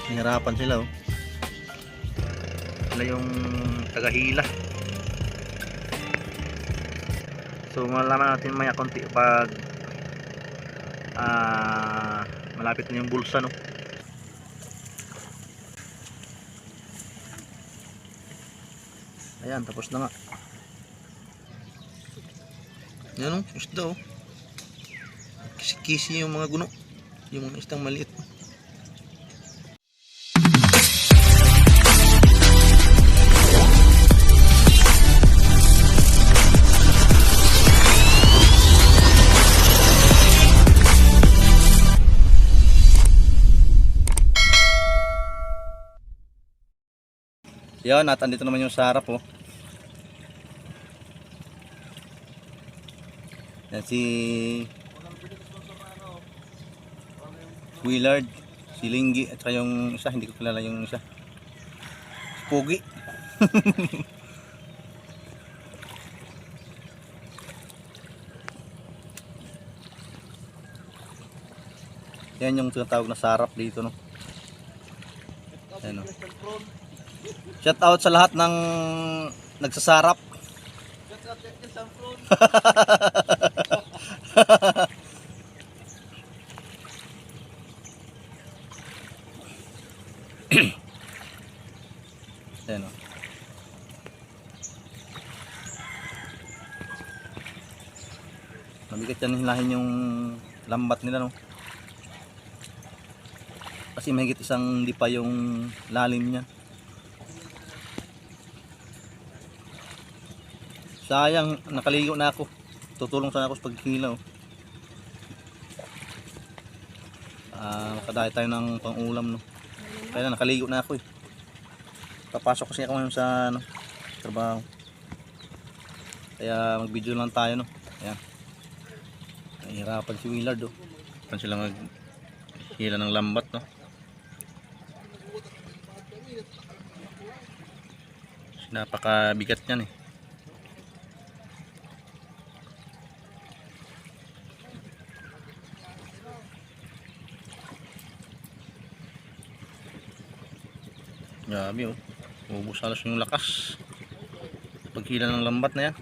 Nahirapan sila oh. Sila yung tagahila. So malalaman natin maya konti pag malapit na yung bulsa no. Ayan, tapos na nga. Yan o, isda o. Kisi-kisi yung mga guno. Yung mga isdang maliit. Yan, at andito naman yung sa harap oh. Yan si Willard, si Linggi at saka yung isa, hindi ko kilala yung isa. Pogi. Yan yung tinatawag na sarap dito no. Yan, no? Shout out sa lahat ng nagsasarap. Ayan o. Mabigat yan hilahin yung lambat nila no. Kasi mahigit isang di pa yung lalim niya. Sayang, nakaligo na ako. Tutulong sana ako sa paghilaw. Makadaya tayo ng pang-ulam no. Kaya nakaligo na ako eh. Papasok kasi ako ngayon sa ano, trabaho. Kaya mag-video lang tayo no. Ayan. Nahihirapan si Willard oh. Pan sila maghila ng lambat no. Napakabigat niyan eh. Grabe oh. Ubus halos yung lakas. Paghila ng lambat na yan.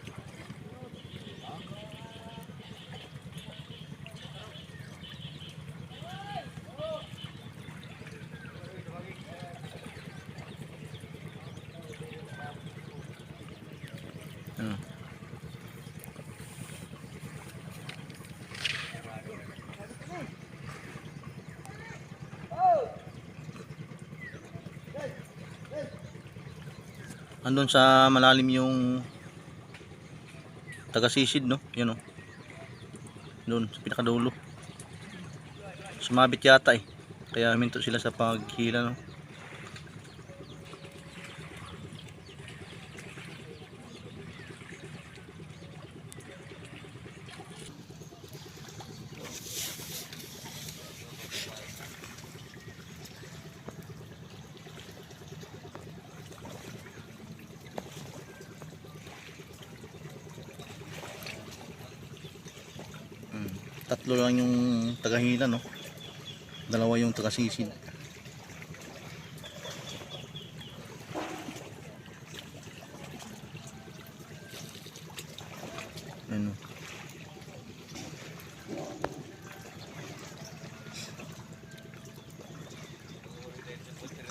Andun sa malalim yung taga-sisid no, yun oh. Doon sa pinakadulo. Sumabit yata eh. Kaya huminto sila sa paghila no. Tatlo lang yung tagahila no. Dalawa yung taga-sisid. Ano.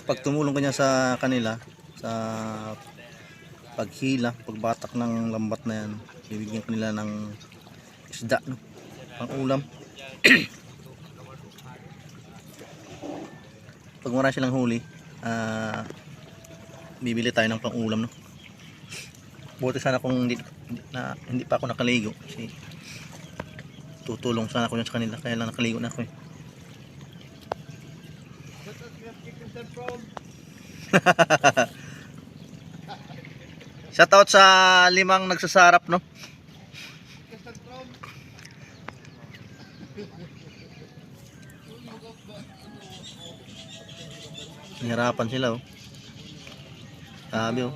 Pag tumulong kanya sa kanila sa paghila, pagbatak ng lambat na yan, bibigyan kanila ng isda no. Pang ulam. Pag marami silang huli, bibili tayo ng pang ulam no. Buti sana kung hindi pa ako nakaligo kasi tutulong sana ako sa kanila, kaya lang nakaligo na ako eh. Shout out sa 5 nagsasarap no. Nahirapan sila oh. Sabi oh.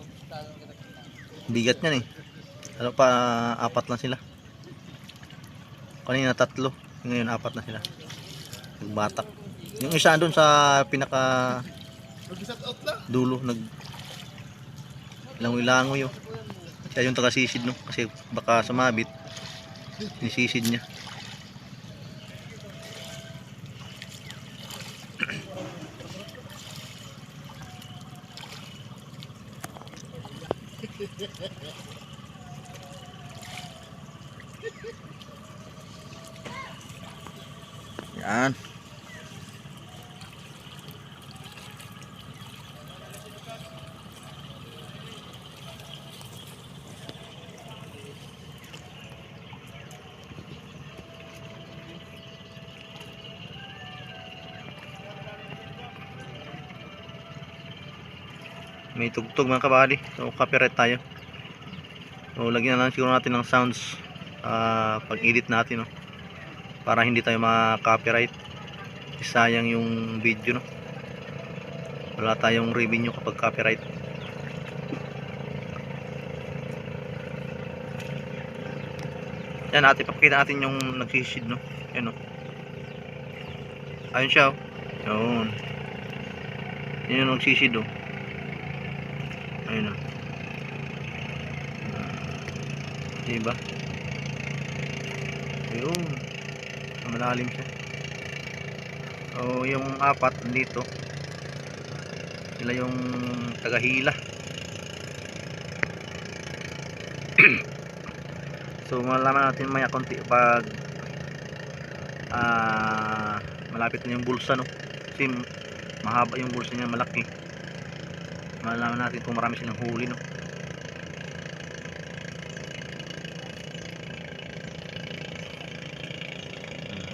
Bigat niyan eh. Ano pa, 4 na sila. Kanina 3, ngayon 4 na sila. Nagbatak. Yung isa doon sa pinaka dulo langoy-langoy oh. Siya yung taga-sisid no, kasi baka sumabit, nisisid niya. Yan. May tugtog mga kabady, so copyright tayo. So lagyan na lang siguro natin ng sounds pag edit natin no, para hindi tayo ma-copyright. Sayang yung video no, wala tayong revenue kapag copyright. Yan, natin papakita natin yung nagsisid no. Yan no, ayun siya oh. Yun, yun yung nagsisid oh. Ayun o. Diba? Ayun. Malalim siya. O yung apat dito, sila yung tagahila. So malalaman natin maya konti pag malapit na yung bulsa no. Kasi mahaba yung bulsa niya, malaki. Malalaman natin kung marami silang huli no.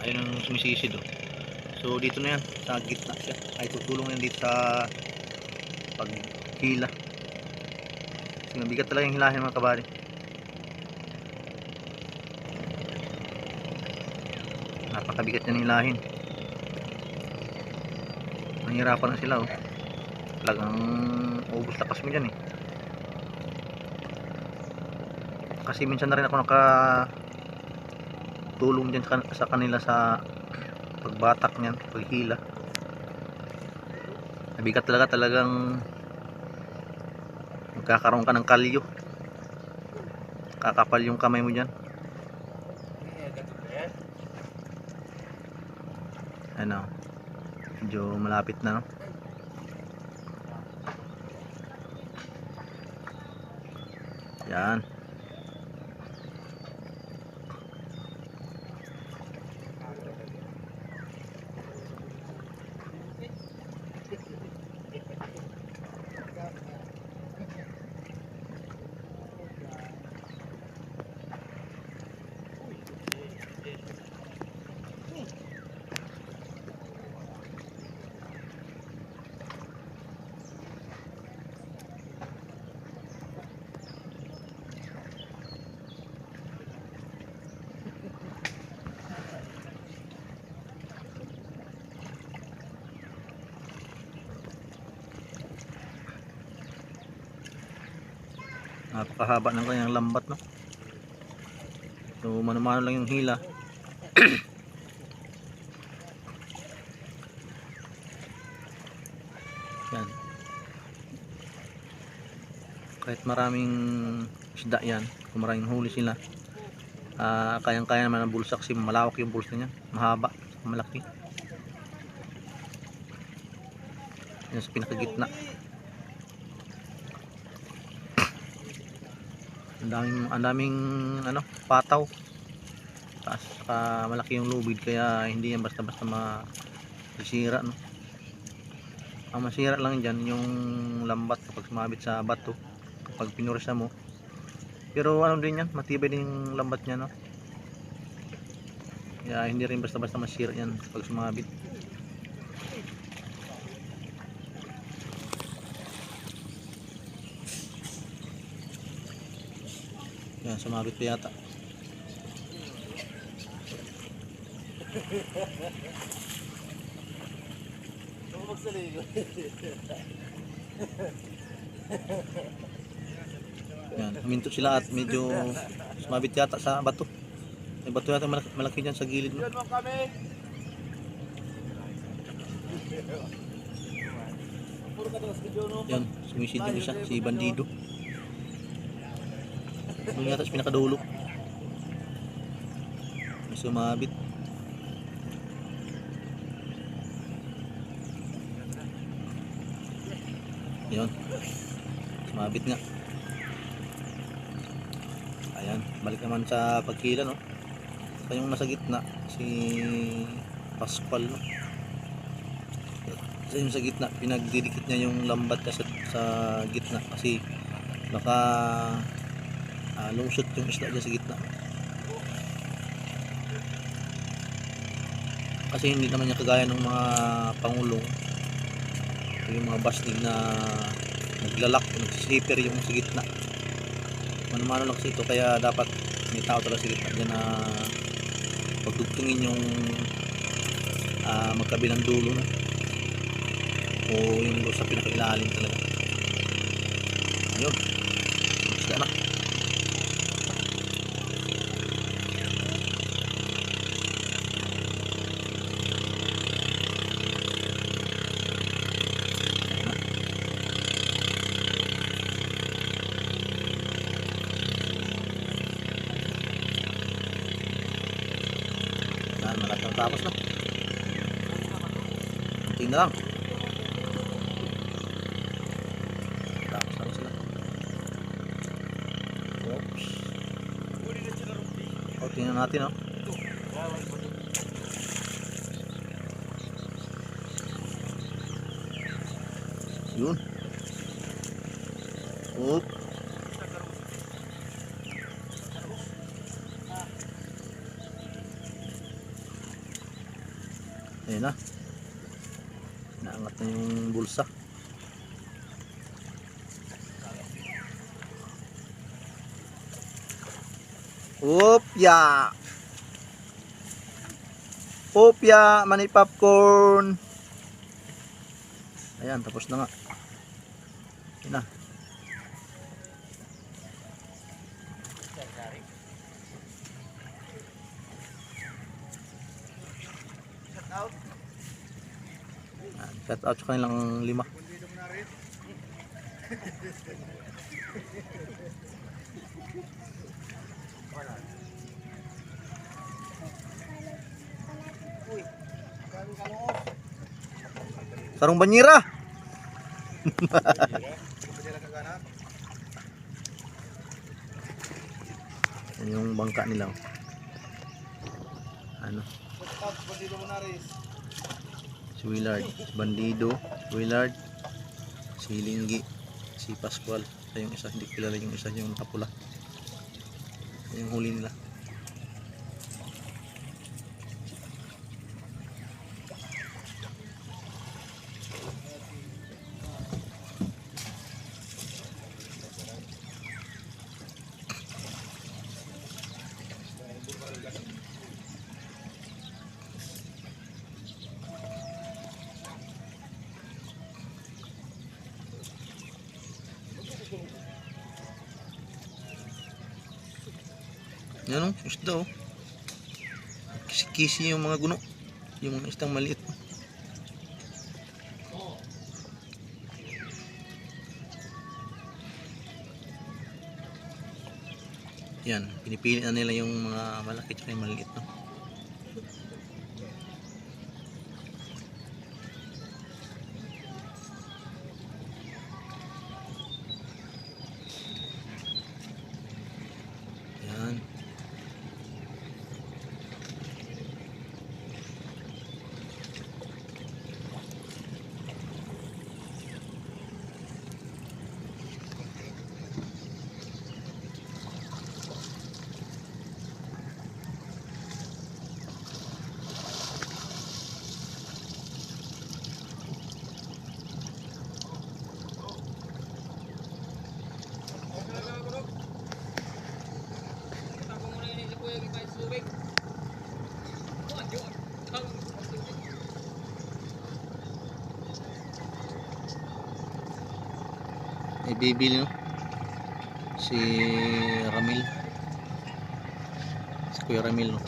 Ayun ang sumisisid oh. So dito na yan, sa gitna siya. Ay tutulong yan dito sa paghila. Kasi mabigat talaga yung hilahin mga kabady. Napakabigat yan hilahin. Mahirapan na sila oh. Talagang ubos lakas mo dyan eh. Kasi minsan na rin ako nakatulong dyan sa kanila sa pagbatak niyan, paghila. Nabigat talagang magkakaroon ka ng kalyo, kakapal yung kamay mo dyan. Ano, medyo malapit na no. Yan. Napakahaba ng kanyang lambat no. So mano-mano lang yung hila. Yan. Kahit maraming isda yan, kung maraming huli sila, kayang-kaya naman ang bulsa kasi malawak yung bulsa niya, mahaba, malaki. Yan sa pinakagitna. Ang daming ano, pataw. Taas malaki yung lubid kaya hindi yan basta-basta masira no. Ang masira lang dyan yung lambat kapag sumabit sa bato, kapag pinursa mo. Pero ano din yan, matibay din yung lambat niya no. Kaya hindi rin basta-basta masira yan kapag sumabit. Yan, sumabit pa yata. Yan, huminto sila at medyo sumabit yata sa bato. May bato yata malaki dyan sa gilid no? Yan, sumisid yung isa, si Bandido. Doon yata sa pinakadulo. May sumabit. Yun. Sumabit nga. Ayan, balik naman sa pagkila, no. Sa yung nasa gitna, si Pascual, no. Sa yung sa gitna, pinagdidikit niya yung lambat niya sa gitna kasi baka lungsot yung isda dyan sa gitna. Kasi hindi naman niya kagaya ng mga pangulong, yung mga basnig na naglalak o nagsisliper yung sa gitna. Mano-mano lang kasi ito, kaya dapat may tao talaga sa gitna dyan na pagdugtungin yung magkabilang dulo, no? O yung sa pinakailalim talaga. Ayun, isda na. Malapit na tapos na. Kunti na lang. Tapos na sila. Oops. O, tingnan natin, no? Yun. Oop. Ayun na. Naangat na yung bulsa. Opya! Opya! Mani popcorn! Ayan, tapos na nga. Ayun na. Shout out sa kanilang 5. Sarong banyira. Yan yung bangka nila. Ano? Si Willard, si Bandido, Willard, si Linggi, si Pascual. Ito yung isa, hindi kilala yung isa, yung nakapula. Yung huli nila. Yan o, isda o. Kisi-kisi yung mga guno. Yung mga istang maliit. Yan, pinipili na nila yung mga malaki at yung maliit, no? Yan. May bibili, no? Si Ramil, si Kuya Ramil, no?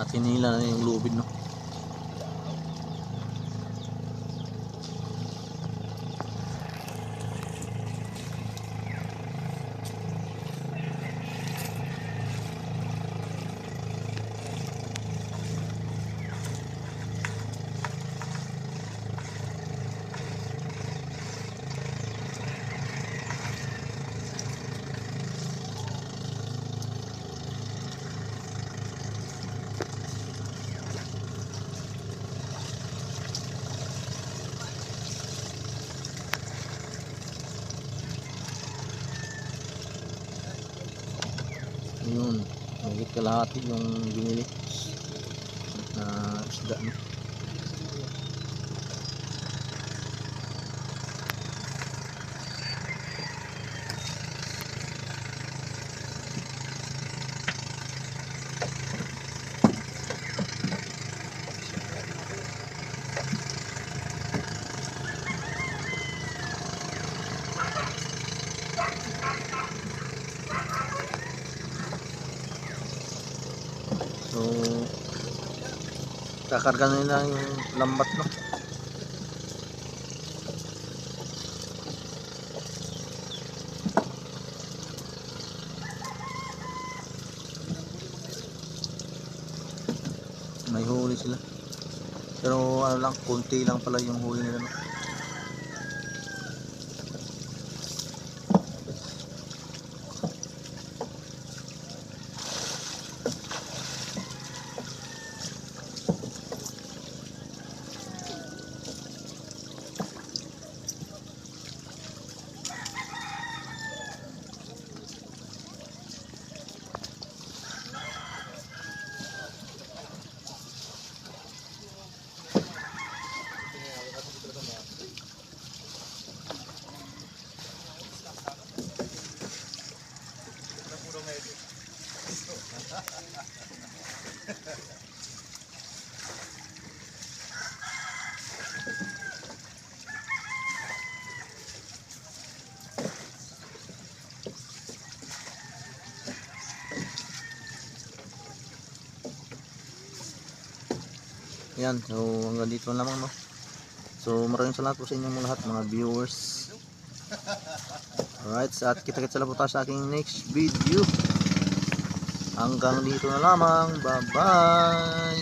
Tinila na yung lubid, no. Yun, higit kalahati yung binili na isda, no? So kakarga nila yung lambat, no. May huli sila, pero ano lang, konti lang pala yung huli nila, no? Yan, so hanggang dito na lamang, no. So maraming salamat po sa inyong lahat, mga viewers. Alright, at kita-kits lang po tayo sa aking next video. Hanggang dito na lamang, bye bye.